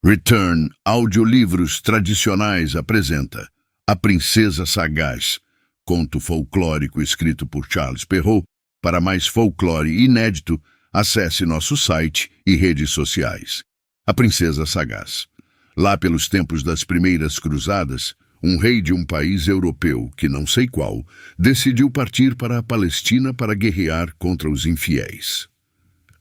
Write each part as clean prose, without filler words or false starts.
Return Audiolivros Tradicionais apresenta A Princesa Sagaz, conto folclórico escrito por Charles Perrault. Para mais folclore inédito, acesse nosso site e redes sociais. A Princesa Sagaz. Lá pelos tempos das primeiras cruzadas, um rei de um país europeu, que não sei qual, decidiu partir para a Palestina para guerrear contra os infiéis.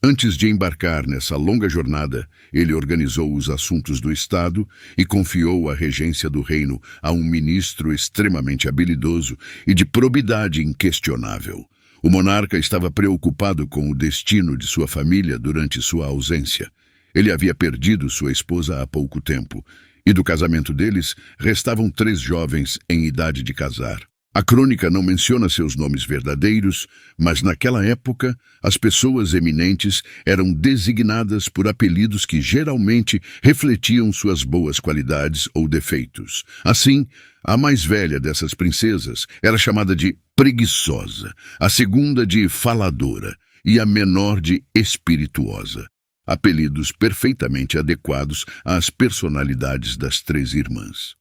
Antes de embarcar nessa longa jornada, ele organizou os assuntos do Estado e confiou a regência do reino a um ministro extremamente habilidoso e de probidade inquestionável. O monarca estava preocupado com o destino de sua família durante sua ausência. Ele havia perdido sua esposa há pouco tempo, e do casamento deles restavam 3 jovens em idade de casar. A crônica não menciona seus nomes verdadeiros, mas naquela época as pessoas eminentes eram designadas por apelidos que geralmente refletiam suas boas qualidades ou defeitos. Assim, a mais velha dessas princesas era chamada de preguiçosa, a segunda de faladora e a menor de espirituosa. Apelidos perfeitamente adequados às personalidades das 3 irmãs.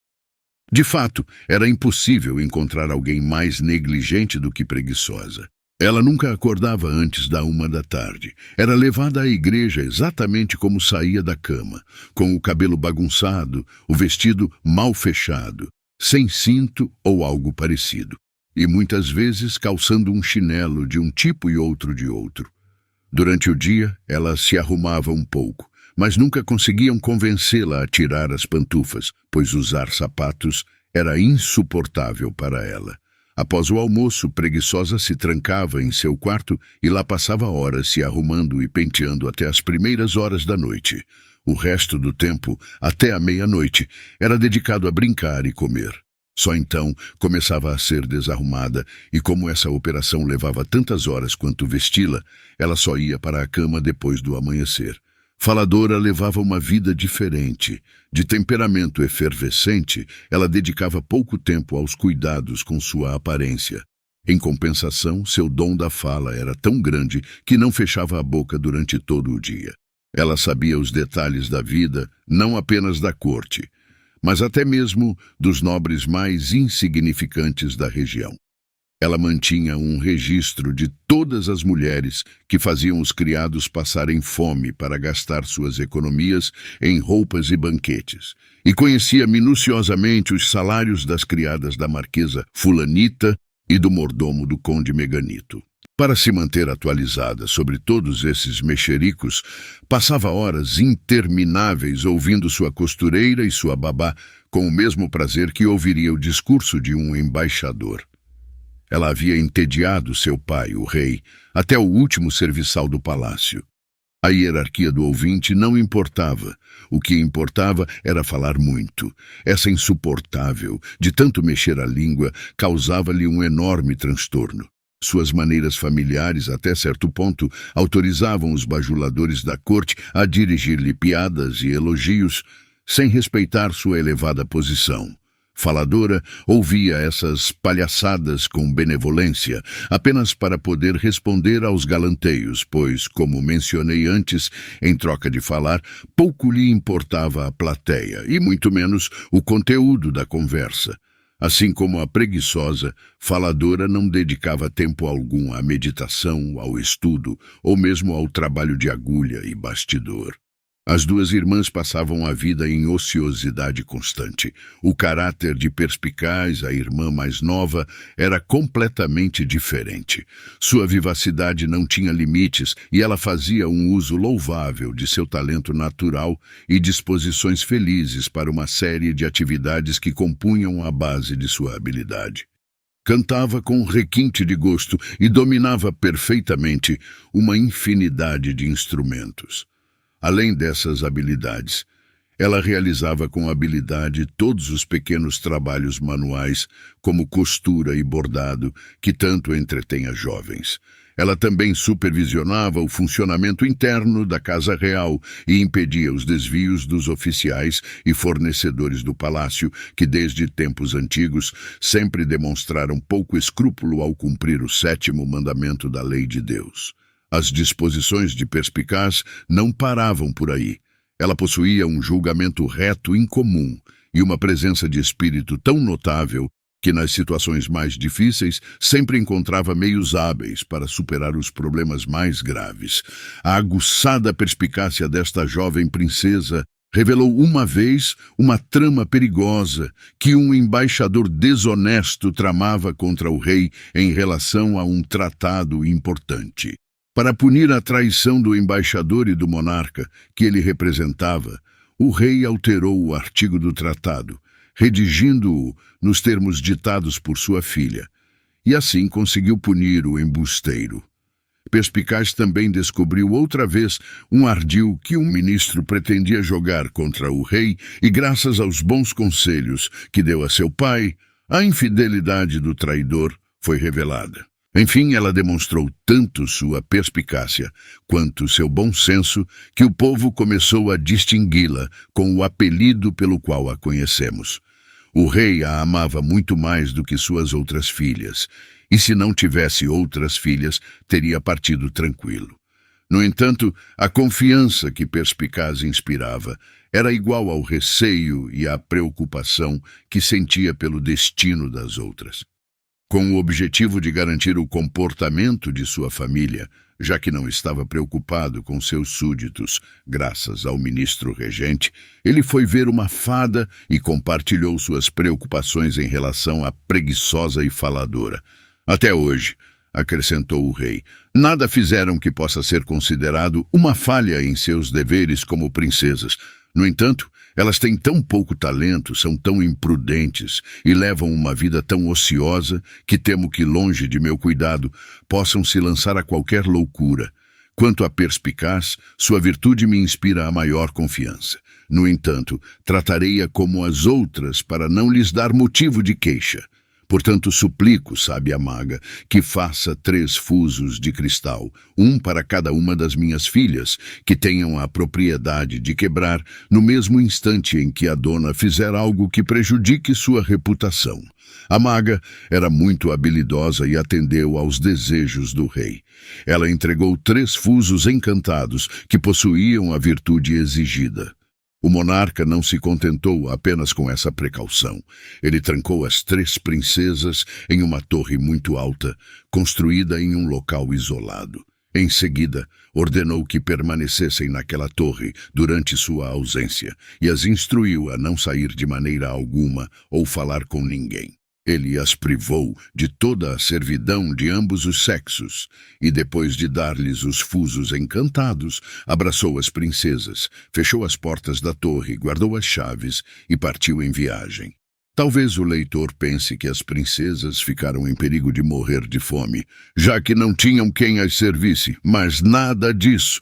De fato, era impossível encontrar alguém mais negligente do que preguiçosa. Ela nunca acordava antes da 1 da tarde. Era levada à igreja exatamente como saía da cama, com o cabelo bagunçado, o vestido mal fechado, sem cinto ou algo parecido, e muitas vezes calçando um chinelo de um tipo e outro de outro. Durante o dia, ela se arrumava um pouco, mas nunca conseguiam convencê-la a tirar as pantufas, pois usar sapatos era insuportável para ela. Após o almoço, preguiçosa se trancava em seu quarto e lá passava horas se arrumando e penteando até as primeiras horas da noite. O resto do tempo, até a meia-noite, era dedicado a brincar e comer. Só então começava a ser desarrumada, e como essa operação levava tantas horas quanto vesti-la, ela só ia para a cama depois do amanhecer. Faladora levava uma vida diferente. De temperamento efervescente, ela dedicava pouco tempo aos cuidados com sua aparência. Em compensação, seu dom da fala era tão grande que não fechava a boca durante todo o dia. Ela sabia os detalhes da vida, não apenas da corte, mas até mesmo dos nobres mais insignificantes da região. Ela mantinha um registro de todas as mulheres que faziam os criados passarem fome para gastar suas economias em roupas e banquetes, e conhecia minuciosamente os salários das criadas da marquesa Fulanita e do mordomo do conde Meganito. Para se manter atualizada sobre todos esses mexericos, passava horas intermináveis ouvindo sua costureira e sua babá com o mesmo prazer que ouviria o discurso de um embaixador. Ela havia entediado seu pai, o rei, até o último serviçal do palácio. A hierarquia do ouvinte não importava. O que importava era falar muito. Essa insuportável, de tanto mexer a língua, causava-lhe um enorme transtorno. Suas maneiras familiares, até certo ponto, autorizavam os bajuladores da corte a dirigir-lhe piadas e elogios, sem respeitar sua elevada posição. Faladora ouvia essas palhaçadas com benevolência, apenas para poder responder aos galanteios, pois, como mencionei antes, em troca de falar, pouco lhe importava a plateia, e muito menos o conteúdo da conversa. Assim como a preguiçosa, Faladora não dedicava tempo algum à meditação, ao estudo, ou mesmo ao trabalho de agulha e bastidor. As 2 irmãs passavam a vida em ociosidade constante. O caráter de perspicaz, a irmã mais nova, era completamente diferente. Sua vivacidade não tinha limites e ela fazia um uso louvável de seu talento natural e disposições felizes para uma série de atividades que compunham a base de sua habilidade. Cantava com requinte de gosto e dominava perfeitamente uma infinidade de instrumentos. Além dessas habilidades, ela realizava com habilidade todos os pequenos trabalhos manuais, como costura e bordado, que tanto entretêm as jovens. Ela também supervisionava o funcionamento interno da Casa Real e impedia os desvios dos oficiais e fornecedores do palácio, que desde tempos antigos sempre demonstraram pouco escrúpulo ao cumprir o 7º mandamento da lei de Deus. As disposições de perspicaz não paravam por aí. Ela possuía um julgamento reto incomum e uma presença de espírito tão notável que nas situações mais difíceis sempre encontrava meios hábeis para superar os problemas mais graves. A aguçada perspicácia desta jovem princesa revelou uma vez uma trama perigosa que um embaixador desonesto tramava contra o rei em relação a um tratado importante. Para punir a traição do embaixador e do monarca que ele representava, o rei alterou o artigo do tratado, redigindo-o nos termos ditados por sua filha, e assim conseguiu punir o embusteiro. Perspicaz também descobriu outra vez um ardil que um ministro pretendia jogar contra o rei e, graças aos bons conselhos que deu a seu pai, a infidelidade do traidor foi revelada. Enfim, ela demonstrou tanto sua perspicácia quanto seu bom senso que o povo começou a distingui-la com o apelido pelo qual a conhecemos. O rei a amava muito mais do que suas outras filhas, e se não tivesse outras filhas, teria partido tranquilo. No entanto, a confiança que Perspicaz inspirava era igual ao receio e à preocupação que sentia pelo destino das outras. Com o objetivo de garantir o comportamento de sua família, já que não estava preocupado com seus súditos, graças ao ministro regente, ele foi ver uma fada e compartilhou suas preocupações em relação à preguiçosa e faladora. Até hoje, acrescentou o rei, nada fizeram que possa ser considerado uma falha em seus deveres como princesas. No entanto, elas têm tão pouco talento, são tão imprudentes e levam uma vida tão ociosa que temo que, longe de meu cuidado, possam se lançar a qualquer loucura. Quanto a Perspicaz, sua virtude me inspira a maior confiança. No entanto, tratarei-a como as outras para não lhes dar motivo de queixa. Portanto, suplico, sábia maga, que faça 3 fusos de cristal, um para cada uma das minhas filhas, que tenham a propriedade de quebrar no mesmo instante em que a dona fizer algo que prejudique sua reputação. A maga era muito habilidosa e atendeu aos desejos do rei. Ela entregou 3 fusos encantados que possuíam a virtude exigida. O monarca não se contentou apenas com essa precaução. Ele trancou as 3 princesas em uma torre muito alta, construída em um local isolado. Em seguida, ordenou que permanecessem naquela torre durante sua ausência e as instruiu a não sair de maneira alguma ou falar com ninguém. Ele as privou de toda a servidão de ambos os sexos e, depois de dar-lhes os fusos encantados, abraçou as princesas, fechou as portas da torre, guardou as chaves e partiu em viagem. Talvez o leitor pense que as princesas ficaram em perigo de morrer de fome, já que não tinham quem as servisse, mas nada disso.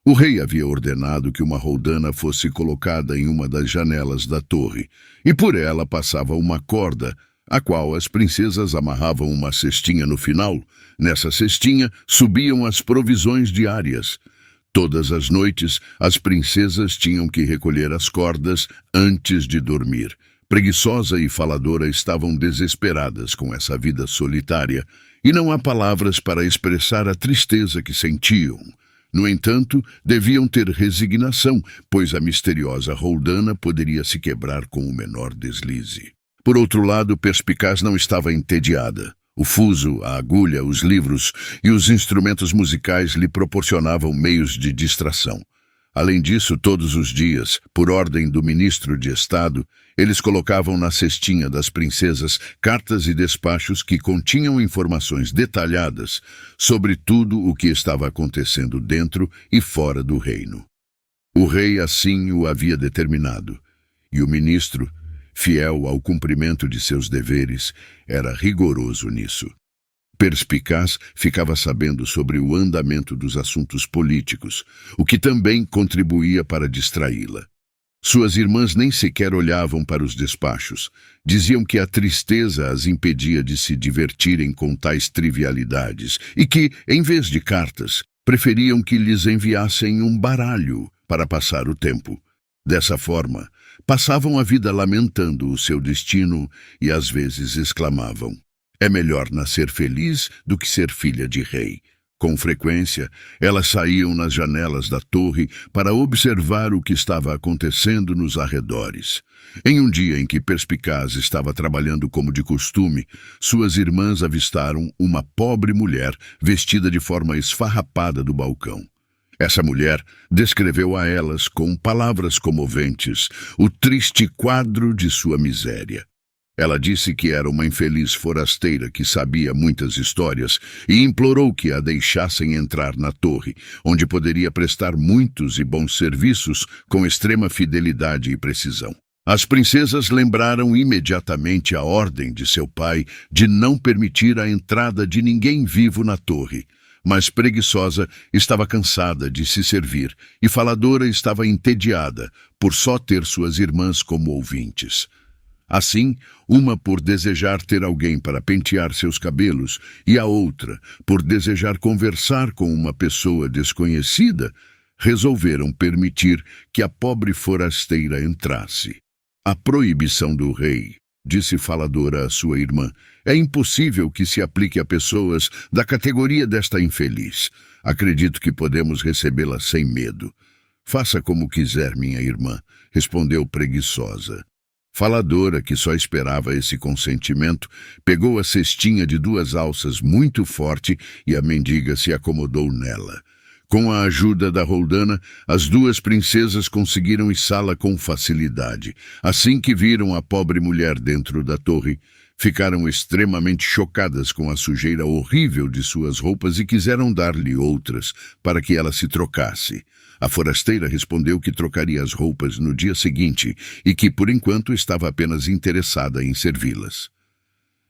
O rei havia ordenado que uma roldana fosse colocada em uma das janelas da torre, e por ela passava uma corda, a qual as princesas amarravam uma cestinha no final. Nessa cestinha subiam as provisões diárias. Todas as noites, as princesas tinham que recolher as cordas antes de dormir. Preguiçosa e faladora estavam desesperadas com essa vida solitária, e não há palavras para expressar a tristeza que sentiam. No entanto, deviam ter resignação, pois a misteriosa roldana poderia se quebrar com o menor deslize. Por outro lado, Perspicaz não estava entediada. O fuso, a agulha, os livros e os instrumentos musicais lhe proporcionavam meios de distração. Além disso, todos os dias, por ordem do ministro de Estado, eles colocavam na cestinha das princesas cartas e despachos que continham informações detalhadas sobre tudo o que estava acontecendo dentro e fora do reino. O rei assim o havia determinado, e o ministro, fiel ao cumprimento de seus deveres, era rigoroso nisso. Perspicaz ficava sabendo sobre o andamento dos assuntos políticos, o que também contribuía para distraí-la. Suas irmãs nem sequer olhavam para os despachos. Diziam que a tristeza as impedia de se divertirem com tais trivialidades e que, em vez de cartas, preferiam que lhes enviassem um baralho para passar o tempo. Dessa forma, passavam a vida lamentando o seu destino e às vezes exclamavam: "É melhor nascer feliz do que ser filha de rei." Com frequência, elas saíam nas janelas da torre para observar o que estava acontecendo nos arredores. Em um dia em que Perspicaz estava trabalhando como de costume, suas irmãs avistaram uma pobre mulher vestida de forma esfarrapada do balcão. Essa mulher descreveu a elas, com palavras comoventes, o triste quadro de sua miséria. Ela disse que era uma infeliz forasteira que sabia muitas histórias e implorou que a deixassem entrar na torre, onde poderia prestar muitos e bons serviços com extrema fidelidade e precisão. As princesas lembraram imediatamente a ordem de seu pai de não permitir a entrada de ninguém vivo na torre. Mas Preguiçosa estava cansada de se servir e Faladora estava entediada por só ter suas irmãs como ouvintes. Assim, uma por desejar ter alguém para pentear seus cabelos e a outra por desejar conversar com uma pessoa desconhecida, resolveram permitir que a pobre forasteira entrasse. A proibição do rei, disse Faladora à sua irmã, é impossível que se aplique a pessoas da categoria desta infeliz. Acredito que podemos recebê-la sem medo. Faça como quiser, minha irmã, respondeu Preguiçosa. Faladora, que só esperava esse consentimento, pegou a cestinha de 2 alças muito forte e a mendiga se acomodou nela. Com a ajuda da roldana, as 2 princesas conseguiram içá-la com facilidade. Assim que viram a pobre mulher dentro da torre, ficaram extremamente chocadas com a sujeira horrível de suas roupas e quiseram dar-lhe outras para que ela se trocasse. A forasteira respondeu que trocaria as roupas no dia seguinte e que, por enquanto, estava apenas interessada em servi-las.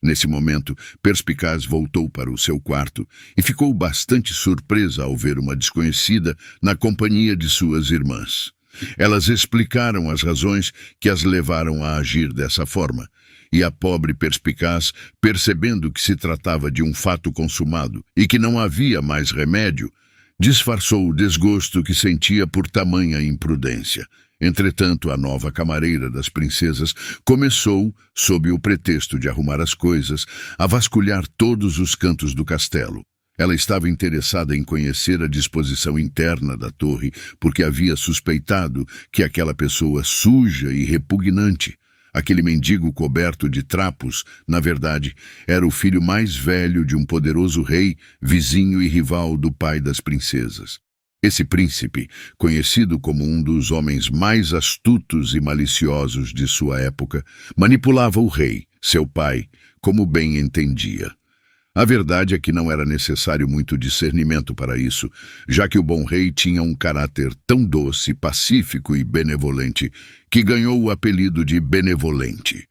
Nesse momento, Perspicaz voltou para o seu quarto e ficou bastante surpresa ao ver uma desconhecida na companhia de suas irmãs. Elas explicaram as razões que as levaram a agir dessa forma, e a pobre Perspicaz, percebendo que se tratava de um fato consumado e que não havia mais remédio, disfarçou o desgosto que sentia por tamanha imprudência. Entretanto, a nova camareira das princesas começou, sob o pretexto de arrumar as coisas, a vasculhar todos os cantos do castelo. Ela estava interessada em conhecer a disposição interna da torre, porque havia suspeitado que aquela pessoa suja e repugnante, aquele mendigo coberto de trapos, na verdade, era o filho mais velho de um poderoso rei, vizinho e rival do pai das princesas. Esse príncipe, conhecido como um dos homens mais astutos e maliciosos de sua época, manipulava o rei, seu pai, como bem entendia. A verdade é que não era necessário muito discernimento para isso, já que o bom rei tinha um caráter tão doce, pacífico e benevolente que ganhou o apelido de Benevolente.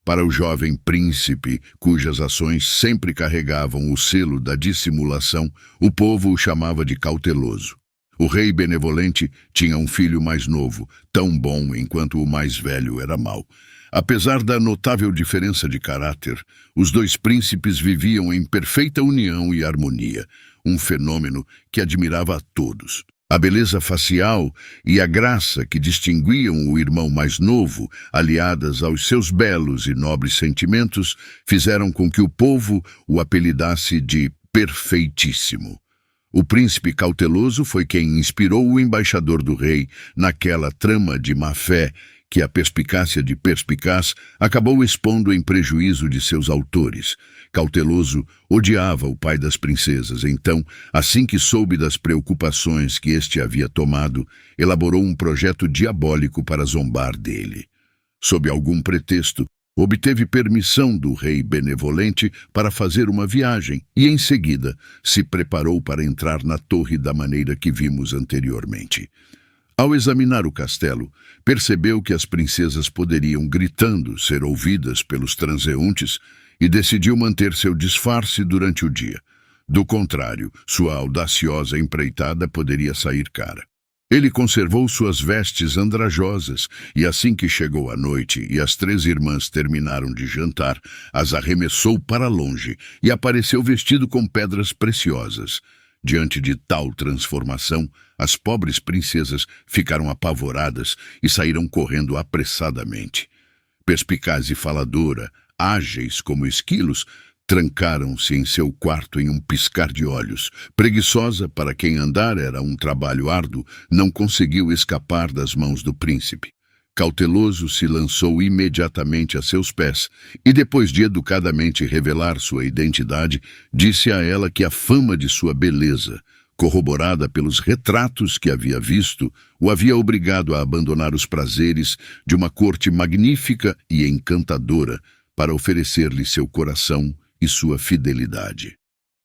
Para o jovem príncipe, cujas ações sempre carregavam o selo da dissimulação, o povo o chamava de Cauteloso. O rei Benevolente tinha um filho mais novo, tão bom enquanto o mais velho era mau. Apesar da notável diferença de caráter, os 2 príncipes viviam em perfeita união e harmonia, um fenômeno que admirava a todos. A beleza facial e a graça que distinguiam o irmão mais novo, aliadas aos seus belos e nobres sentimentos, fizeram com que o povo o apelidasse de Perfeitíssimo. O príncipe Cauteloso foi quem inspirou o embaixador do rei naquela trama de má-fé que a perspicácia de Perspicaz acabou expondo em prejuízo de seus autores. Cauteloso odiava o pai das princesas, então, assim que soube das preocupações que este havia tomado, elaborou um projeto diabólico para zombar dele. Sob algum pretexto, obteve permissão do rei Benevolente para fazer uma viagem e, em seguida, se preparou para entrar na torre da maneira que vimos anteriormente. Ao examinar o castelo, percebeu que as princesas poderiam, gritando, ser ouvidas pelos transeuntes e decidiu manter seu disfarce durante o dia. Do contrário, sua audaciosa empreitada poderia sair cara. Ele conservou suas vestes andrajosas e, assim que chegou a noite e as 3 irmãs terminaram de jantar, as arremessou para longe e apareceu vestido com pedras preciosas. Diante de tal transformação, as pobres princesas ficaram apavoradas e saíram correndo apressadamente. Perspicaz e Faladora, ágeis como esquilos, Trancaram-se em seu quarto em um piscar de olhos. Preguiçosa, para quem andar era um trabalho árduo, não conseguiu escapar das mãos do príncipe. Cauteloso, se lançou imediatamente a seus pés e, depois de educadamente revelar sua identidade, disse a ela que a fama de sua beleza, corroborada pelos retratos que havia visto, o havia obrigado a abandonar os prazeres de uma corte magnífica e encantadora para oferecer-lhe seu coração e sua fidelidade.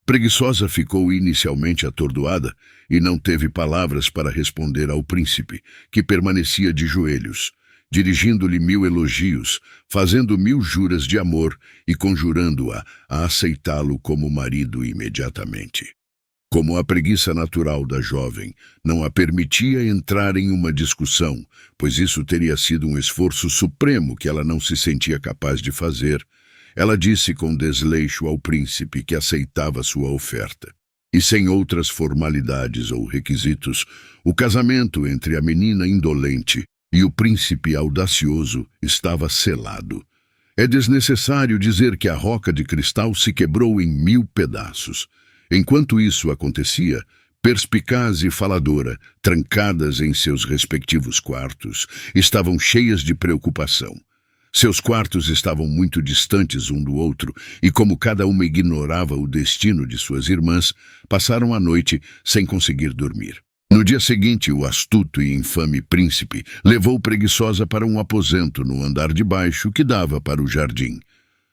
Preguiçosa ficou inicialmente atordoada e não teve palavras para responder ao príncipe, que permanecia de joelhos, dirigindo-lhe 1000 elogios, fazendo 1000 juras de amor e conjurando-a a aceitá-lo como marido imediatamente. Como a preguiça natural da jovem não a permitia entrar em uma discussão, pois isso teria sido um esforço supremo que ela não se sentia capaz de fazer, ela disse com desleixo ao príncipe que aceitava sua oferta. E sem outras formalidades ou requisitos, o casamento entre a menina indolente e o príncipe audacioso estava selado. É desnecessário dizer que a roca de cristal se quebrou em 1000 pedaços. Enquanto isso acontecia, perspicaz e faladora, trancadas em seus respectivos quartos, estavam cheias de preocupação. Seus quartos estavam muito distantes um do outro, e como cada uma ignorava o destino de suas irmãs, passaram a noite sem conseguir dormir. No dia seguinte, o astuto e infame príncipe levou Preguiçosa para um aposento no andar de baixo que dava para o jardim.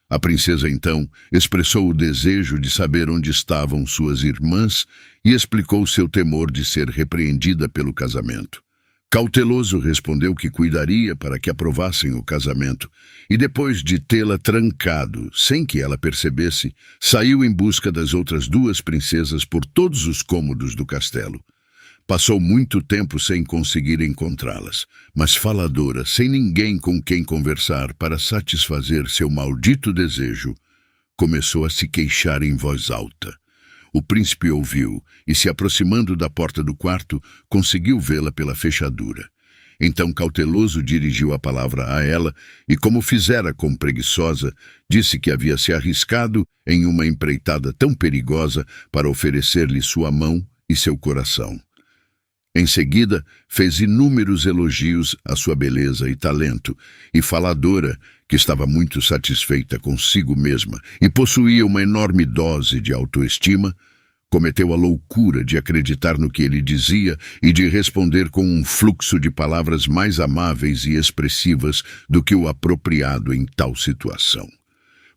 A princesa, então, expressou o desejo de saber onde estavam suas irmãs e explicou seu temor de ser repreendida pelo casamento. Cauteloso respondeu que cuidaria para que aprovassem o casamento, e depois de tê-la trancado, sem que ela percebesse, saiu em busca das outras 2 princesas por todos os cômodos do castelo. Passou muito tempo sem conseguir encontrá-las, mas faladora, sem ninguém com quem conversar para satisfazer seu maldito desejo, começou a se queixar em voz alta. O príncipe ouviu e, se aproximando da porta do quarto, conseguiu vê-la pela fechadura. Então, Cauteloso dirigiu a palavra a ela e, como fizera com Preguiçosa, disse que havia se arriscado em uma empreitada tão perigosa para oferecer-lhe sua mão e seu coração. Em seguida, fez inúmeros elogios à sua beleza e talento, e faladora, que estava muito satisfeita consigo mesma e possuía uma enorme dose de autoestima, cometeu a loucura de acreditar no que ele dizia e de responder com um fluxo de palavras mais amáveis e expressivas do que o apropriado em tal situação.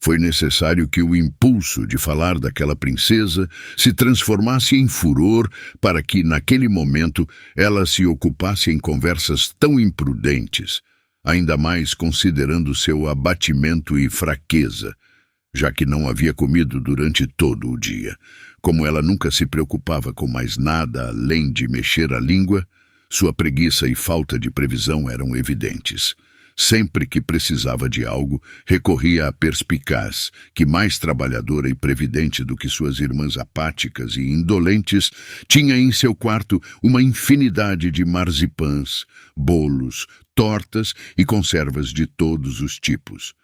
Foi necessário que o impulso de falar daquela princesa se transformasse em furor para que, naquele momento, ela se ocupasse em conversas tão imprudentes, ainda mais considerando seu abatimento e fraqueza, já que não havia comido durante todo o dia. Como ela nunca se preocupava com mais nada além de mexer a língua, sua preguiça e falta de previsão eram evidentes. Sempre que precisava de algo, recorria à perspicaz, que, mais trabalhadora e previdente do que suas irmãs apáticas e indolentes, tinha em seu quarto uma infinidade de marzipãs, bolos, tortas e conservas de todos os tipos.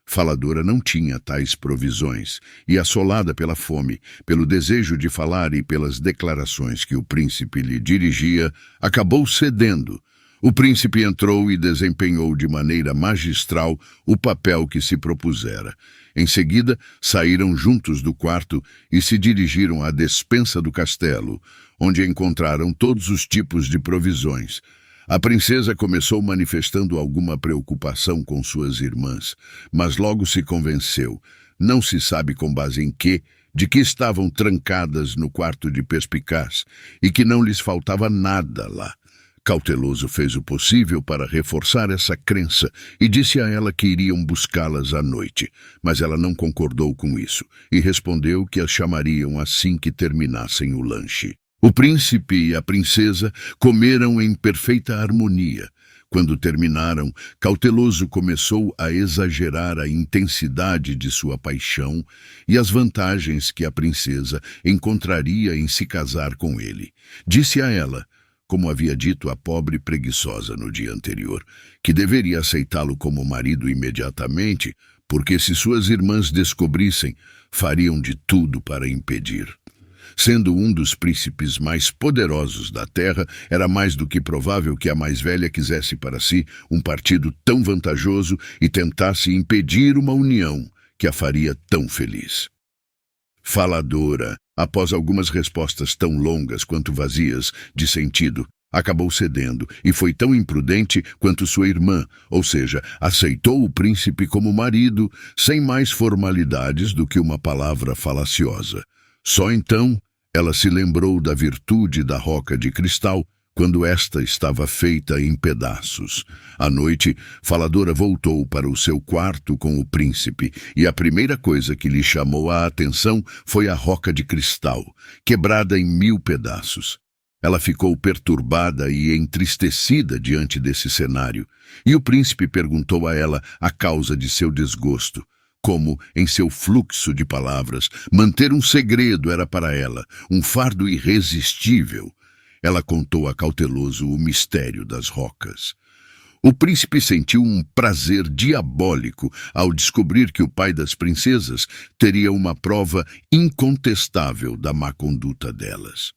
Faladora não tinha tais provisões, e, assolada pela fome, pelo desejo de falar e pelas declarações que o príncipe lhe dirigia, acabou cedendo. O príncipe entrou e desempenhou de maneira magistral o papel que se propusera. Em seguida, saíram juntos do quarto e se dirigiram à despensa do castelo, onde encontraram todos os tipos de provisões. A princesa começou manifestando alguma preocupação com suas irmãs, mas logo se convenceu, não se sabe com base em quê, de que estavam trancadas no quarto de perspicaz e que não lhes faltava nada lá. Cauteloso fez o possível para reforçar essa crença e disse a ela que iriam buscá-las à noite, mas ela não concordou com isso e respondeu que as chamariam assim que terminassem o lanche. O príncipe e a princesa comeram em perfeita harmonia. Quando terminaram, Cauteloso começou a exagerar a intensidade de sua paixão e as vantagens que a princesa encontraria em se casar com ele. Disse a ela: como havia dito a pobre preguiçosa no dia anterior, que deveria aceitá-lo como marido imediatamente, porque se suas irmãs descobrissem, fariam de tudo para impedir. Sendo um dos príncipes mais poderosos da terra, era mais do que provável que a mais velha quisesse para si um partido tão vantajoso e tentasse impedir uma união que a faria tão feliz. Faladora, após algumas respostas tão longas quanto vazias de sentido, acabou cedendo e foi tão imprudente quanto sua irmã, ou seja, aceitou o príncipe como marido sem mais formalidades do que uma palavra falaciosa. Só então ela se lembrou da virtude da roca de cristal quando esta estava feita em pedaços. À noite, Faladora voltou para o seu quarto com o príncipe, e a primeira coisa que lhe chamou a atenção foi a roca de cristal, quebrada em 1000 pedaços. Ela ficou perturbada e entristecida diante desse cenário, e o príncipe perguntou a ela a causa de seu desgosto. Como, em seu fluxo de palavras, manter um segredo era para ela um fardo irresistível. Ela contou a Cauteloso o mistério das rocas. O príncipe sentiu um prazer diabólico ao descobrir que o pai das princesas teria uma prova incontestável da má conduta delas.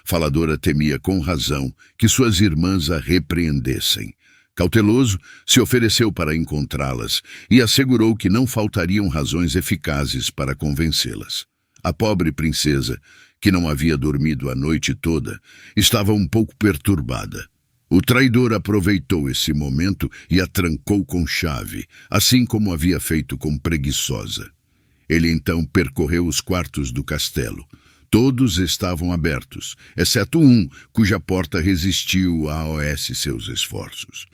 Faladora temia com razão que suas irmãs a repreendessem. Cauteloso se ofereceu para encontrá-las e assegurou que não faltariam razões eficazes para convencê-las. A pobre princesa, que não havia dormido a noite toda, estava um pouco perturbada. O traidor aproveitou esse momento e a trancou com chave, assim como havia feito com Preguiçosa. Ele então percorreu os quartos do castelo. Todos estavam abertos, exceto um, cuja porta resistiu a seus esforços.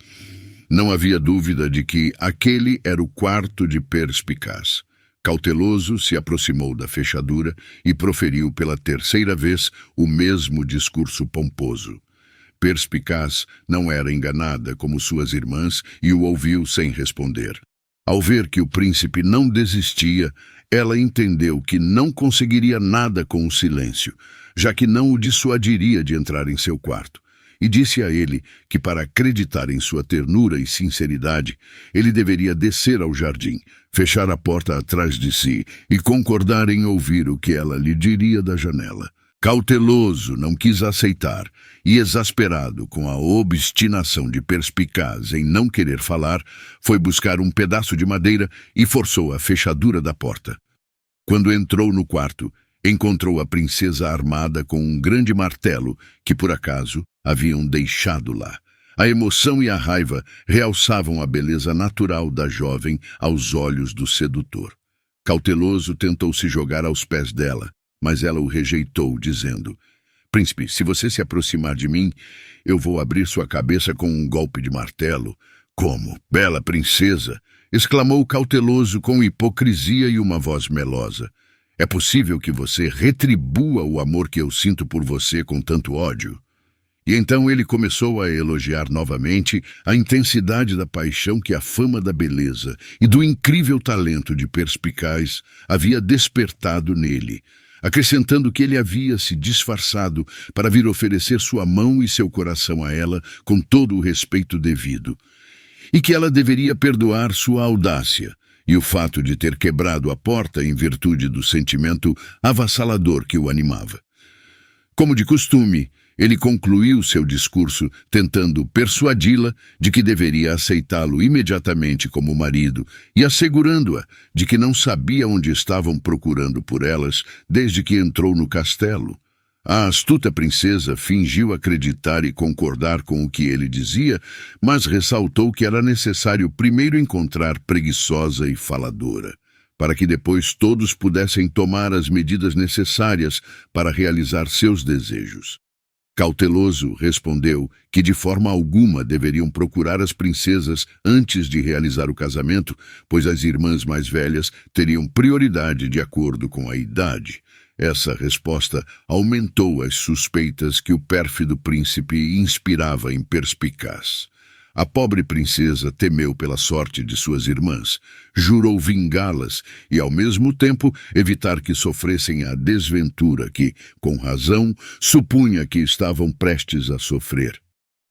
Não havia dúvida de que aquele era o quarto de Perspicaz. Cauteloso se aproximou da fechadura e proferiu pela terceira vez o mesmo discurso pomposo. Perspicaz não era enganada como suas irmãs e o ouviu sem responder. Ao ver que o príncipe não desistia, ela entendeu que não conseguiria nada com o silêncio, já que não o dissuadiria de entrar em seu quarto, e disse a ele que, para acreditar em sua ternura e sinceridade, ele deveria descer ao jardim, fechar a porta atrás de si e concordar em ouvir o que ela lhe diria da janela. Cauteloso não quis aceitar e, exasperado com a obstinação de Perspicaz em não querer falar, foi buscar um pedaço de madeira e forçou a fechadura da porta. Quando entrou no quarto, encontrou a princesa armada com um grande martelo que, por acaso, haviam deixado lá. A emoção e a raiva realçavam a beleza natural da jovem aos olhos do sedutor. Cauteloso tentou se jogar aos pés dela, mas ela o rejeitou, dizendo: "Príncipe, se você se aproximar de mim, eu vou abrir sua cabeça com um golpe de martelo." "Como, bela princesa!" exclamou Cauteloso com hipocrisia e uma voz melosa. "É possível que você retribua o amor que eu sinto por você com tanto ódio?" E então ele começou a elogiar novamente a intensidade da paixão que a fama da beleza e do incrível talento de Perspicaz havia despertado nele, acrescentando que ele havia se disfarçado para vir oferecer sua mão e seu coração a ela com todo o respeito devido, e que ela deveria perdoar sua audácia e o fato de ter quebrado a porta em virtude do sentimento avassalador que o animava. Como de costume, ele concluiu seu discurso tentando persuadi-la de que deveria aceitá-lo imediatamente como marido e assegurando-a de que não sabia onde estavam procurando por elas desde que entrou no castelo. A astuta princesa fingiu acreditar e concordar com o que ele dizia, mas ressaltou que era necessário primeiro encontrar Preguiçosa e Faladora, para que depois todos pudessem tomar as medidas necessárias para realizar seus desejos. Cauteloso respondeu que de forma alguma deveriam procurar as princesas antes de realizar o casamento, pois as irmãs mais velhas teriam prioridade de acordo com a idade. Essa resposta aumentou as suspeitas que o pérfido príncipe inspirava em Perspicaz. A pobre princesa temeu pela sorte de suas irmãs, jurou vingá-las e, ao mesmo tempo, evitar que sofressem a desventura que, com razão, supunha que estavam prestes a sofrer.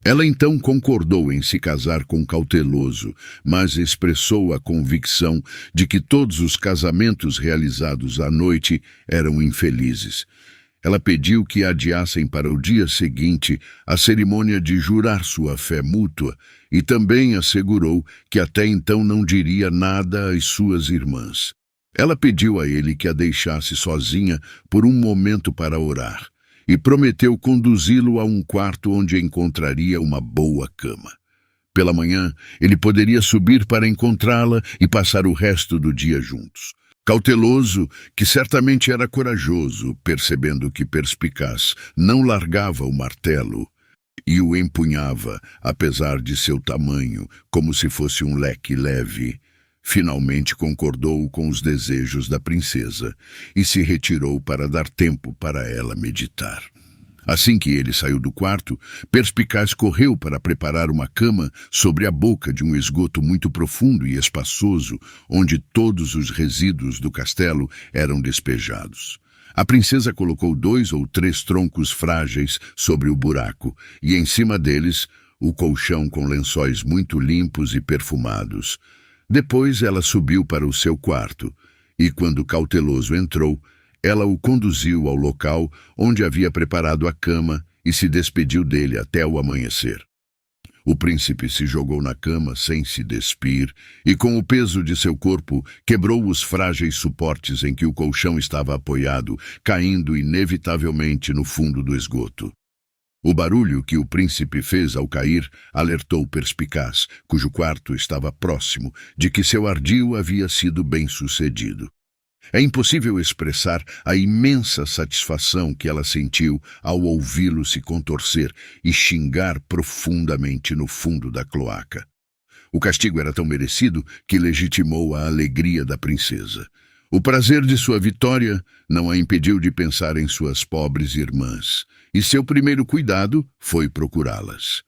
Ela então concordou em se casar com Cauteloso, mas expressou a convicção de que todos os casamentos realizados à noite eram infelizes. Ela pediu que adiassem para o dia seguinte a cerimônia de jurar sua fé mútua e também assegurou que até então não diria nada às suas irmãs. Ela pediu a ele que a deixasse sozinha por um momento para orar e prometeu conduzi-lo a um quarto onde encontraria uma boa cama. Pela manhã, ele poderia subir para encontrá-la e passar o resto do dia juntos. Cauteloso, que certamente era corajoso, percebendo que Perspicaz não largava o martelo e o empunhava, apesar de seu tamanho, como se fosse um leque leve, finalmente concordou com os desejos da princesa e se retirou para dar tempo para ela meditar. Assim que ele saiu do quarto, Perspicaz correu para preparar uma cama sobre a boca de um esgoto muito profundo e espaçoso, onde todos os resíduos do castelo eram despejados. A princesa colocou 2 ou 3 troncos frágeis sobre o buraco, e em cima deles, o colchão com lençóis muito limpos e perfumados. Depois ela subiu para o seu quarto, e quando Cauteloso entrou, ela o conduziu ao local onde havia preparado a cama e se despediu dele até o amanhecer. O príncipe se jogou na cama sem se despir e, com o peso de seu corpo, quebrou os frágeis suportes em que o colchão estava apoiado, caindo inevitavelmente no fundo do esgoto. O barulho que o príncipe fez ao cair alertou Perspicaz, cujo quarto estava próximo, de que seu ardil havia sido bem-sucedido. É impossível expressar a imensa satisfação que ela sentiu ao ouvi-lo se contorcer e xingar profundamente no fundo da cloaca. O castigo era tão merecido que legitimou a alegria da princesa. O prazer de sua vitória não a impediu de pensar em suas pobres irmãs, e seu primeiro cuidado foi procurá-las.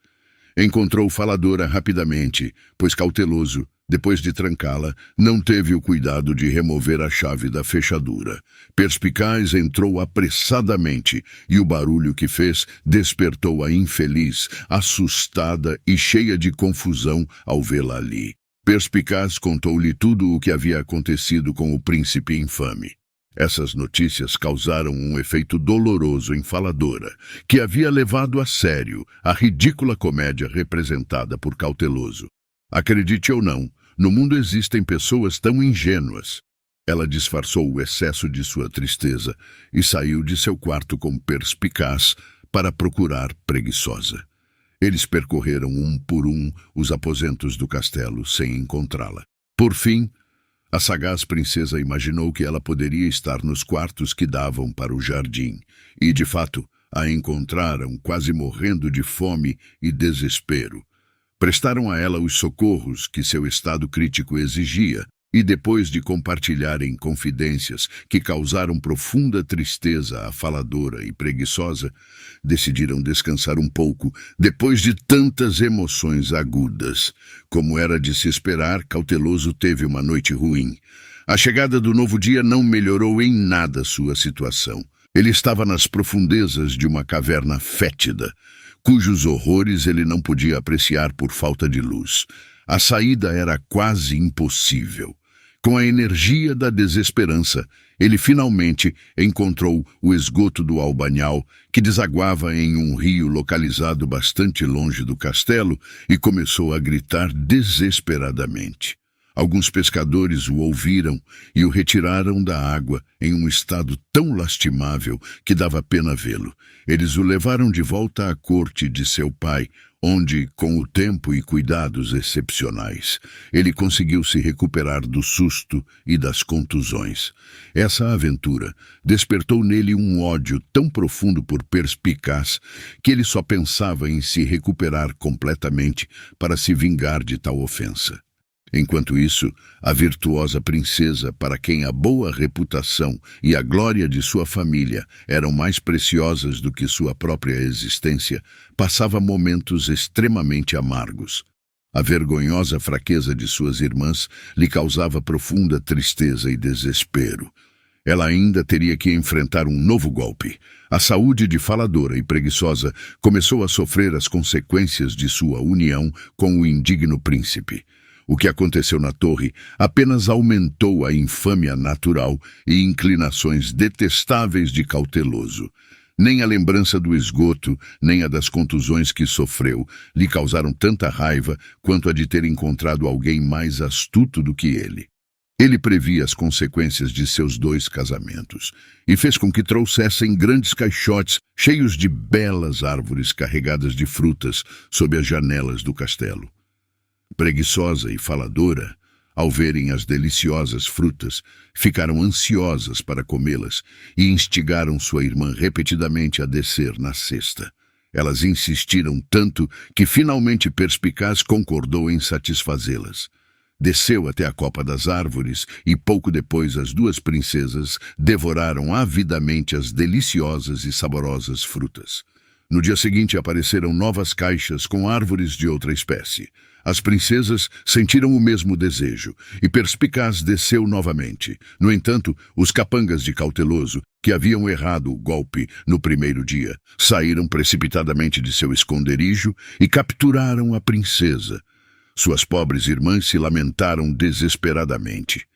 Encontrou Faladora rapidamente, pois Cauteloso, depois de trancá-la, não teve o cuidado de remover a chave da fechadura. Perspicaz entrou apressadamente e o barulho que fez despertou a infeliz, assustada e cheia de confusão ao vê-la ali. Perspicaz contou-lhe tudo o que havia acontecido com o príncipe infame. Essas notícias causaram um efeito doloroso em Faladora, que havia levado a sério a ridícula comédia representada por Cauteloso. Acredite ou não, no mundo existem pessoas tão ingênuas. Ela disfarçou o excesso de sua tristeza e saiu de seu quarto com Perspicaz para procurar Preguiçosa. Eles percorreram um por um os aposentos do castelo sem encontrá-la. Por fim, a sagaz princesa imaginou que ela poderia estar nos quartos que davam para o jardim, e, de fato, a encontraram quase morrendo de fome e desespero. Prestaram a ela os socorros que seu estado crítico exigia, e depois de compartilharem confidências que causaram profunda tristeza à Faladora e Preguiçosa, decidiram descansar um pouco depois de tantas emoções agudas. Como era de se esperar, Cauteloso teve uma noite ruim. A chegada do novo dia não melhorou em nada sua situação. Ele estava nas profundezas de uma caverna fétida, cujos horrores ele não podia apreciar por falta de luz. A saída era quase impossível. Com a energia da desesperança, ele finalmente encontrou o esgoto do Albanhal, que desaguava em um rio localizado bastante longe do castelo, e começou a gritar desesperadamente. Alguns pescadores o ouviram e o retiraram da água em um estado tão lastimável que dava pena vê-lo. Eles o levaram de volta à corte de seu pai, onde, com o tempo e cuidados excepcionais, ele conseguiu se recuperar do susto e das contusões. Essa aventura despertou nele um ódio tão profundo por Perspicaz que ele só pensava em se recuperar completamente para se vingar de tal ofensa. Enquanto isso, a virtuosa princesa, para quem a boa reputação e a glória de sua família eram mais preciosas do que sua própria existência, passava momentos extremamente amargos. A vergonhosa fraqueza de suas irmãs lhe causava profunda tristeza e desespero. Ela ainda teria que enfrentar um novo golpe. A saúde de Faladora e Preguiçosa começou a sofrer as consequências de sua união com o indigno príncipe. O que aconteceu na torre apenas aumentou a infâmia natural e inclinações detestáveis de Cauteloso. Nem a lembrança do esgoto, nem a das contusões que sofreu lhe causaram tanta raiva quanto a de ter encontrado alguém mais astuto do que ele. Ele previa as consequências de seus 2 casamentos e fez com que trouxessem grandes caixotes cheios de belas árvores carregadas de frutas sob as janelas do castelo. Preguiçosa e Faladora, ao verem as deliciosas frutas, ficaram ansiosas para comê-las e instigaram sua irmã repetidamente a descer na cesta. Elas insistiram tanto que finalmente Perspicaz concordou em satisfazê-las. Desceu até a copa das árvores e pouco depois as 2 princesas devoraram avidamente as deliciosas e saborosas frutas. No dia seguinte apareceram novas caixas com árvores de outra espécie. As princesas sentiram o mesmo desejo e Perspicaz desceu novamente. No entanto, os capangas de Cauteloso, que haviam errado o golpe no primeiro dia, saíram precipitadamente de seu esconderijo e capturaram a princesa. Suas pobres irmãs se lamentaram desesperadamente.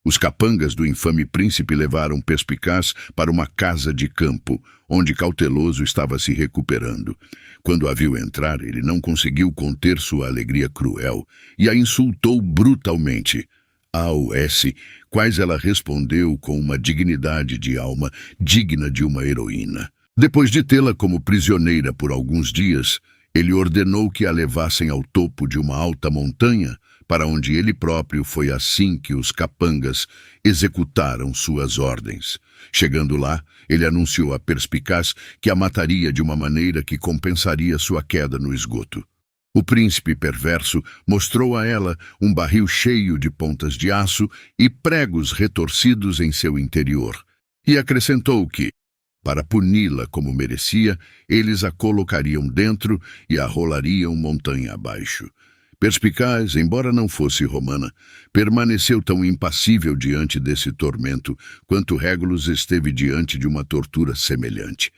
Os capangas do infame príncipe levaram Perspicaz para uma casa de campo, onde Cauteloso estava se recuperando. Quando a viu entrar, ele não conseguiu conter sua alegria cruel e a insultou brutalmente. A.O.S., quais ela respondeu com uma dignidade de alma digna de uma heroína. Depois de tê-la como prisioneira por alguns dias, ele ordenou que a levassem ao topo de uma alta montanha, para onde ele próprio foi assim que os capangas executaram suas ordens. Chegando lá, ele anunciou a Perspicaz que a mataria de uma maneira que compensaria sua queda no esgoto. O príncipe perverso mostrou a ela um barril cheio de pontas de aço e pregos retorcidos em seu interior, e acrescentou que, para puni-la como merecia, eles a colocariam dentro e a rolariam montanha abaixo. Perspicaz, embora não fosse romana, permaneceu tão impassível diante desse tormento quanto Regulus esteve diante de uma tortura semelhante.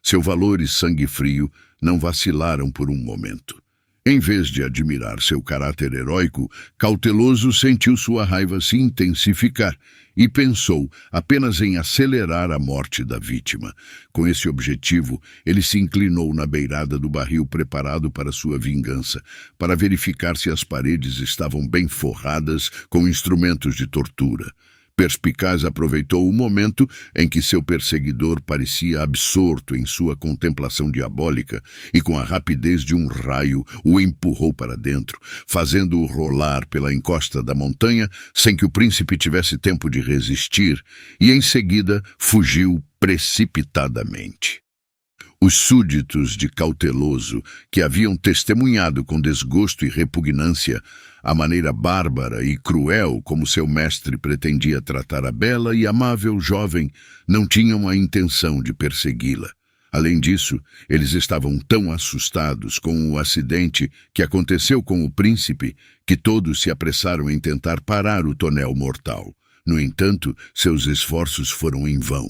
Seu valor e sangue frio não vacilaram por um momento. Em vez de admirar seu caráter heróico, Cauteloso sentiu sua raiva se intensificar e pensou apenas em acelerar a morte da vítima. Com esse objetivo, ele se inclinou na beirada do barril preparado para sua vingança, para verificar se as paredes estavam bem forradas com instrumentos de tortura. Perspicaz aproveitou o momento em que seu perseguidor parecia absorto em sua contemplação diabólica e, com a rapidez de um raio, o empurrou para dentro, fazendo-o rolar pela encosta da montanha sem que o príncipe tivesse tempo de resistir, e em seguida fugiu precipitadamente. Os súditos de Cauteloso, que haviam testemunhado com desgosto e repugnância a maneira bárbara e cruel como seu mestre pretendia tratar a bela e amável jovem, não tinham a intenção de persegui-la. Além disso, eles estavam tão assustados com o acidente que aconteceu com o príncipe que todos se apressaram em tentar parar o tonel mortal. No entanto, seus esforços foram em vão.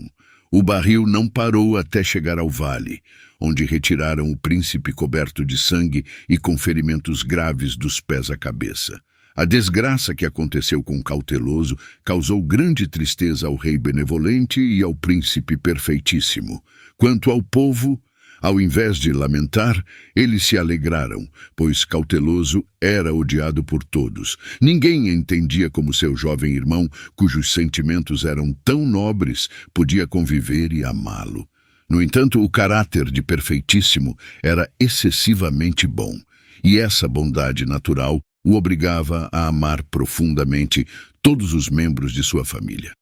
O barril não parou até chegar ao vale, onde retiraram o príncipe coberto de sangue e com ferimentos graves dos pés à cabeça. A desgraça que aconteceu com Cauteloso causou grande tristeza ao rei benevolente e ao príncipe perfeitíssimo. Quanto ao povo, ao invés de lamentar, eles se alegraram, pois Cauteloso era odiado por todos. Ninguém entendia como seu jovem irmão, cujos sentimentos eram tão nobres, podia conviver e amá-lo. No entanto, o caráter de Perfeitíssimo era excessivamente bom, e essa bondade natural o obrigava a amar profundamente todos os membros de sua família.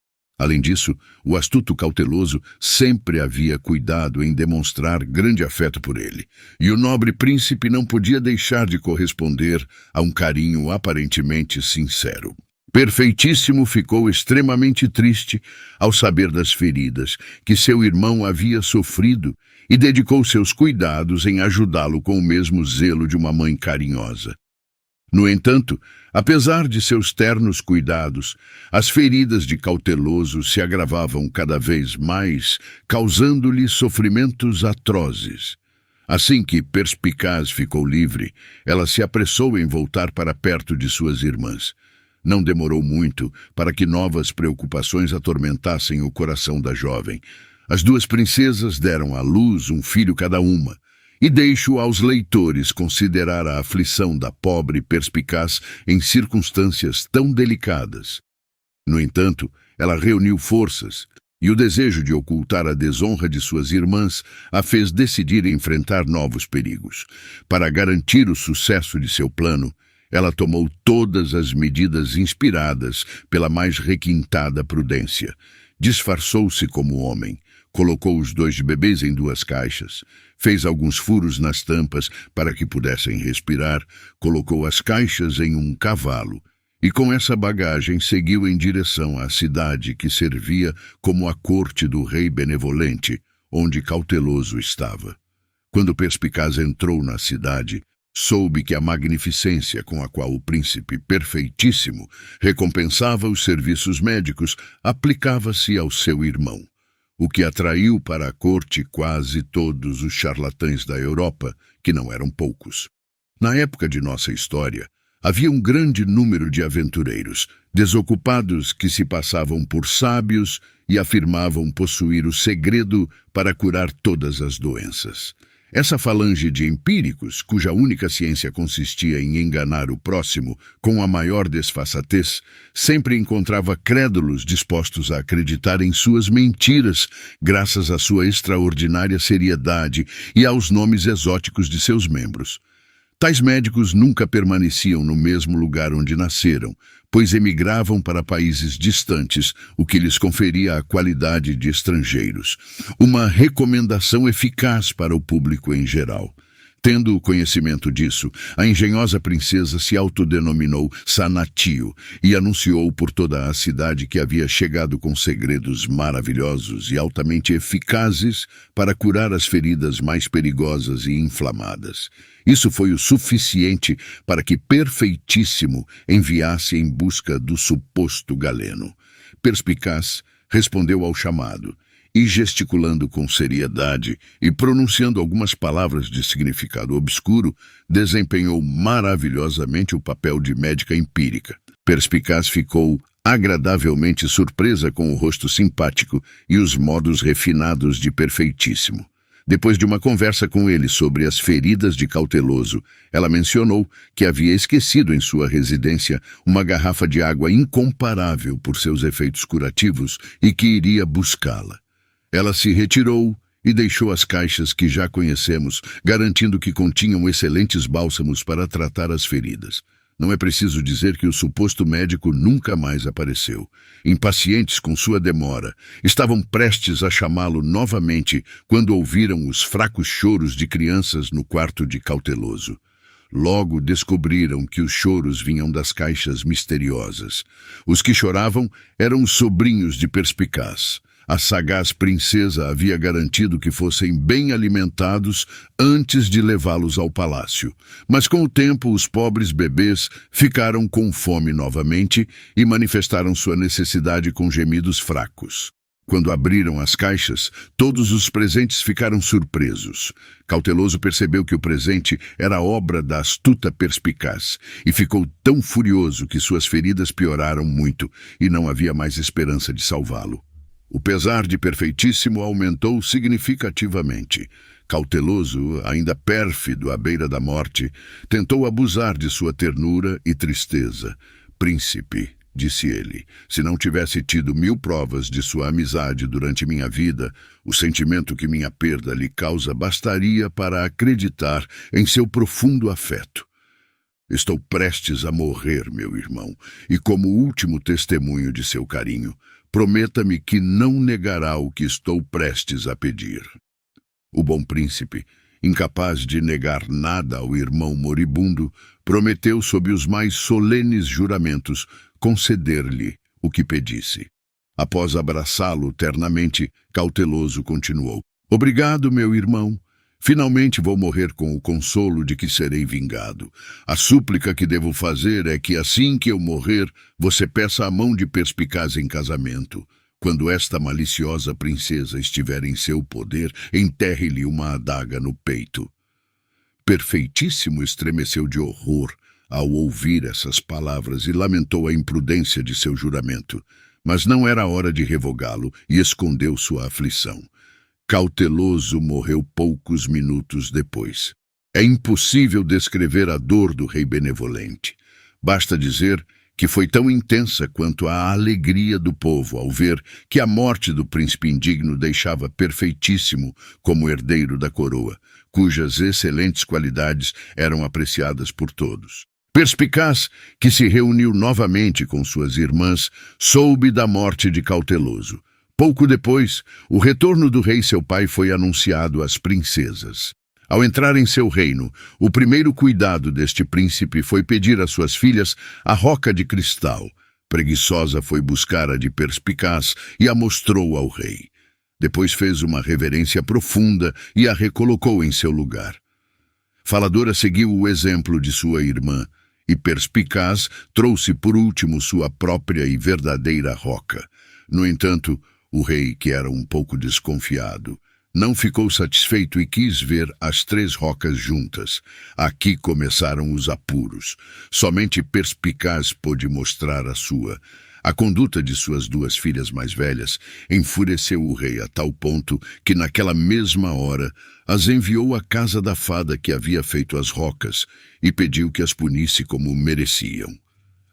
Além disso, o astuto Cauteloso sempre havia cuidado em demonstrar grande afeto por ele, e o nobre príncipe não podia deixar de corresponder a um carinho aparentemente sincero. Perfeitíssimo ficou extremamente triste ao saber das feridas que seu irmão havia sofrido e dedicou seus cuidados em ajudá-lo com o mesmo zelo de uma mãe carinhosa. No entanto, apesar de seus ternos cuidados, as feridas de Cauteloso se agravavam cada vez mais, causando-lhe sofrimentos atrozes. Assim que Perspicaz ficou livre, ela se apressou em voltar para perto de suas irmãs. Não demorou muito para que novas preocupações atormentassem o coração da jovem. As duas princesas deram à luz um filho cada uma, e deixo aos leitores considerar a aflição da pobre Perspicaz em circunstâncias tão delicadas. No entanto, ela reuniu forças, e o desejo de ocultar a desonra de suas irmãs a fez decidir enfrentar novos perigos. Para garantir o sucesso de seu plano, ela tomou todas as medidas inspiradas pela mais requintada prudência. Disfarçou-se como homem, colocou os dois bebês em duas caixas, fez alguns furos nas tampas para que pudessem respirar, colocou as caixas em um cavalo e com essa bagagem seguiu em direção à cidade que servia como a corte do rei benevolente, onde Cauteloso estava. Quando Perspicaz entrou na cidade, soube que a magnificência com a qual o príncipe perfeitíssimo recompensava os serviços médicos aplicava-se ao seu irmão, o que atraiu para a corte quase todos os charlatães da Europa, que não eram poucos. Na época de nossa história, havia um grande número de aventureiros, desocupados que se passavam por sábios e afirmavam possuir o segredo para curar todas as doenças. Essa falange de empíricos, cuja única ciência consistia em enganar o próximo com a maior desfaçatez, sempre encontrava crédulos dispostos a acreditar em suas mentiras, graças à sua extraordinária seriedade e aos nomes exóticos de seus membros. Tais médicos nunca permaneciam no mesmo lugar onde nasceram, pois emigravam para países distantes, o que lhes conferia a qualidade de estrangeiros. Uma recomendação eficaz para o público em geral. Tendo conhecimento disso, a engenhosa princesa se autodenominou Sanatio e anunciou por toda a cidade que havia chegado com segredos maravilhosos e altamente eficazes para curar as feridas mais perigosas e inflamadas. Isso foi o suficiente para que Perfeitíssimo enviasse em busca do suposto Galeno. Perspicaz respondeu ao chamado e, gesticulando com seriedade e pronunciando algumas palavras de significado obscuro, desempenhou maravilhosamente o papel de médica empírica. Perspicaz ficou agradavelmente surpresa com o rosto simpático e os modos refinados de Perfeitíssimo. Depois de uma conversa com ele sobre as feridas de Cauteloso, ela mencionou que havia esquecido em sua residência uma garrafa de água incomparável por seus efeitos curativos e que iria buscá-la. Ela se retirou e deixou as caixas que já conhecemos, garantindo que continham excelentes bálsamos para tratar as feridas. Não é preciso dizer que o suposto médico nunca mais apareceu. Impacientes com sua demora, estavam prestes a chamá-lo novamente quando ouviram os fracos choros de crianças no quarto de Cauteloso. Logo descobriram que os choros vinham das caixas misteriosas. Os que choravam eram os sobrinhos de Perspicaz. A sagaz princesa havia garantido que fossem bem alimentados antes de levá-los ao palácio. Mas com o tempo, os pobres bebês ficaram com fome novamente e manifestaram sua necessidade com gemidos fracos. Quando abriram as caixas, todos os presentes ficaram surpresos. Cauteloso percebeu que o presente era obra da astuta Perspicaz e ficou tão furioso que suas feridas pioraram muito e não havia mais esperança de salvá-lo. O pesar de Perfeitíssimo aumentou significativamente. Cauteloso, ainda pérfido à beira da morte, tentou abusar de sua ternura e tristeza. Príncipe, disse ele, se não tivesse tido 1000 provas de sua amizade durante minha vida, o sentimento que minha perda lhe causa bastaria para acreditar em seu profundo afeto. Estou prestes a morrer, meu irmão, e como último testemunho de seu carinho, prometa-me que não negará o que estou prestes a pedir. O bom príncipe, incapaz de negar nada ao irmão moribundo, prometeu sob os mais solenes juramentos conceder-lhe o que pedisse. Após abraçá-lo ternamente, Cauteloso continuou: Obrigado, meu irmão. Finalmente vou morrer com o consolo de que serei vingado. A súplica que devo fazer é que assim que eu morrer, você peça a mão de Perspicaz em casamento. Quando esta maliciosa princesa estiver em seu poder, enterre-lhe uma adaga no peito. Perfeitíssimo estremeceu de horror ao ouvir essas palavras e lamentou a imprudência de seu juramento. Mas não era hora de revogá-lo e escondeu sua aflição. Cauteloso morreu poucos minutos depois. É impossível descrever a dor do rei benevolente. Basta dizer que foi tão intensa quanto a alegria do povo ao ver que a morte do príncipe indigno deixava Perfeitíssimo como herdeiro da coroa, cujas excelentes qualidades eram apreciadas por todos. Perspicaz, que se reuniu novamente com suas irmãs, soube da morte de Cauteloso. Pouco depois, o retorno do rei seu pai foi anunciado às princesas. Ao entrar em seu reino, o primeiro cuidado deste príncipe foi pedir às suas filhas a roca de cristal. Preguiçosa foi buscar a de Perspicaz e a mostrou ao rei. Depois fez uma reverência profunda e a recolocou em seu lugar. Faladora seguiu o exemplo de sua irmã, e Perspicaz trouxe por último sua própria e verdadeira roca. No entanto, o rei, que era um pouco desconfiado, não ficou satisfeito e quis ver as 3 rocas juntas. Aqui começaram os apuros. Somente Perspicaz pôde mostrar a sua. A conduta de suas 2 filhas mais velhas enfureceu o rei a tal ponto que, naquela mesma hora, as enviou à casa da fada que havia feito as rocas e pediu que as punisse como mereciam.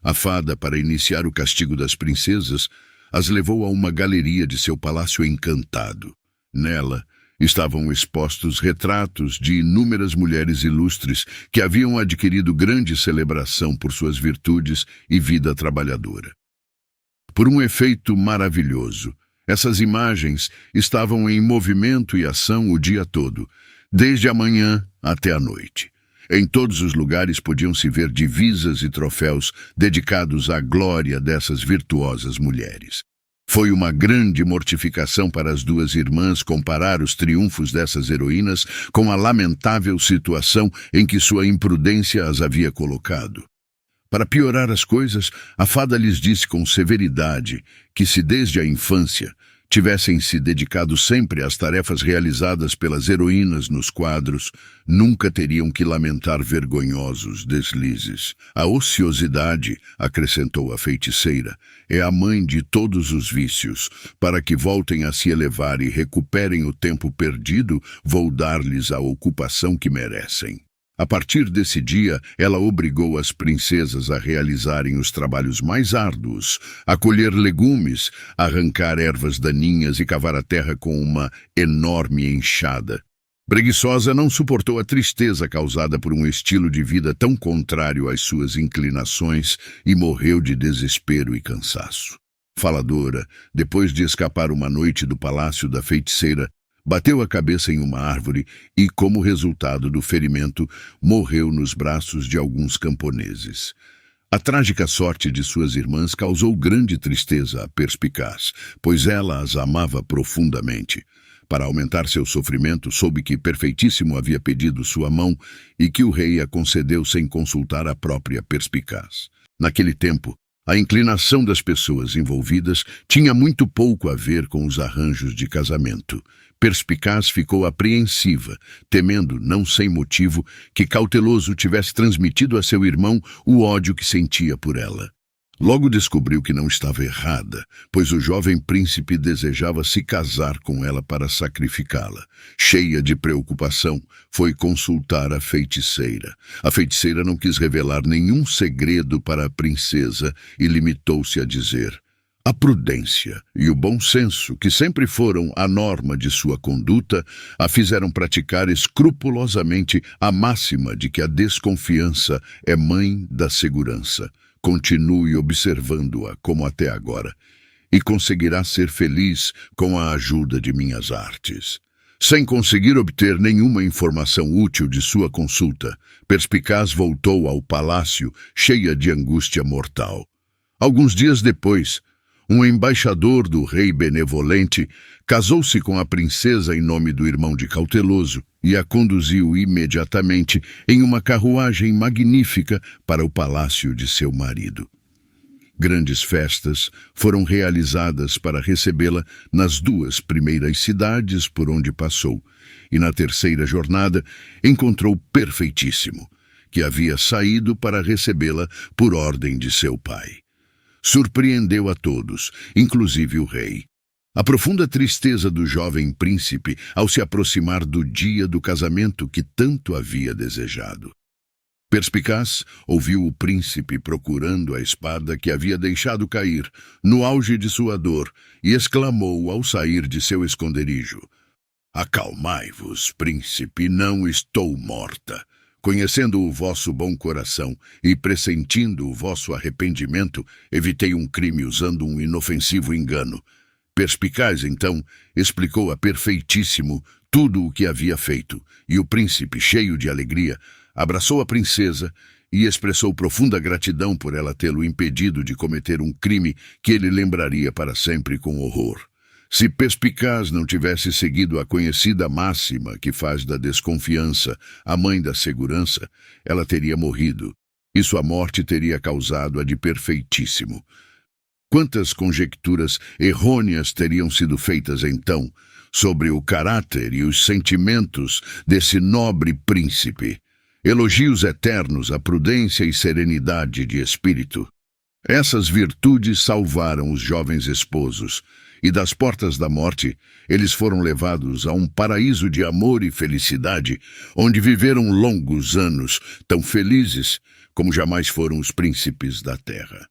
A fada, para iniciar o castigo das princesas, as levou a uma galeria de seu palácio encantado. Nela estavam expostos retratos de inúmeras mulheres ilustres que haviam adquirido grande celebração por suas virtudes e vida trabalhadora. Por um efeito maravilhoso, essas imagens estavam em movimento e ação o dia todo, desde a manhã até a noite. Em todos os lugares podiam-se ver divisas e troféus dedicados à glória dessas virtuosas mulheres. Foi uma grande mortificação para as 2 irmãs comparar os triunfos dessas heroínas com a lamentável situação em que sua imprudência as havia colocado. Para piorar as coisas, a fada lhes disse com severidade que, se desde a infância tivessem se dedicado sempre às tarefas realizadas pelas heroínas nos quadros, nunca teriam que lamentar vergonhosos deslizes. A ociosidade, acrescentou a feiticeira, é a mãe de todos os vícios. Para que voltem a se elevar e recuperem o tempo perdido, vou dar-lhes a ocupação que merecem. A partir desse dia, ela obrigou as princesas a realizarem os trabalhos mais árduos, a colher legumes, arrancar ervas daninhas e cavar a terra com uma enorme enxada. Preguiçosa não suportou a tristeza causada por um estilo de vida tão contrário às suas inclinações e morreu de desespero e cansaço. Faladora, depois de escapar uma noite do palácio da feiticeira, bateu a cabeça em uma árvore e, como resultado do ferimento, morreu nos braços de alguns camponeses. A trágica sorte de suas irmãs causou grande tristeza a Perspicaz, pois ela as amava profundamente. Para aumentar seu sofrimento, soube que Perfeitíssimo havia pedido sua mão e que o rei a concedeu sem consultar a própria Perspicaz. Naquele tempo, a inclinação das pessoas envolvidas tinha muito pouco a ver com os arranjos de casamento. Perspicaz ficou apreensiva, temendo, não sem motivo, que Cauteloso tivesse transmitido a seu irmão o ódio que sentia por ela. Logo descobriu que não estava errada, pois o jovem príncipe desejava se casar com ela para sacrificá-la. Cheia de preocupação, foi consultar a feiticeira. A feiticeira não quis revelar nenhum segredo para a princesa e limitou-se a dizer: a prudência e o bom senso, que sempre foram a norma de sua conduta, a fizeram praticar escrupulosamente a máxima de que a desconfiança é mãe da segurança. Continue observando-a como até agora, e conseguirá ser feliz com a ajuda de minhas artes. Sem conseguir obter nenhuma informação útil de sua consulta, Perspicaz voltou ao palácio cheia de angústia mortal. Alguns dias depois, um embaixador do rei benevolente, casou-se com a princesa em nome do irmão de Cauteloso e a conduziu imediatamente em uma carruagem magnífica para o palácio de seu marido. Grandes festas foram realizadas para recebê-la nas 2 primeiras cidades por onde passou, e na terceira jornada encontrou Perfeitíssimo, que havia saído para recebê-la por ordem de seu pai. Surpreendeu a todos, inclusive o rei. A profunda tristeza do jovem príncipe ao se aproximar do dia do casamento que tanto havia desejado. Perspicaz, ouviu o príncipe procurando a espada que havia deixado cair, no auge de sua dor, e exclamou ao sair de seu esconderijo: "Acalmai-vos, príncipe, não estou morta. Conhecendo o vosso bom coração e pressentindo o vosso arrependimento, evitei um crime usando um inofensivo engano." Perspicaz, então, explicou a Perfeitíssimo tudo o que havia feito, e o príncipe, cheio de alegria, abraçou a princesa e expressou profunda gratidão por ela tê-lo impedido de cometer um crime que ele lembraria para sempre com horror. Se Perspicaz não tivesse seguido a conhecida máxima que faz da desconfiança a mãe da segurança, ela teria morrido, e sua morte teria causado a de Perfeitíssimo. Quantas conjecturas errôneas teriam sido feitas então sobre o caráter e os sentimentos desse nobre príncipe? Elogios eternos à prudência e serenidade de espírito. Essas virtudes salvaram os jovens esposos, e das portas da morte eles foram levados a um paraíso de amor e felicidade, onde viveram longos anos, tão felizes como jamais foram os príncipes da terra.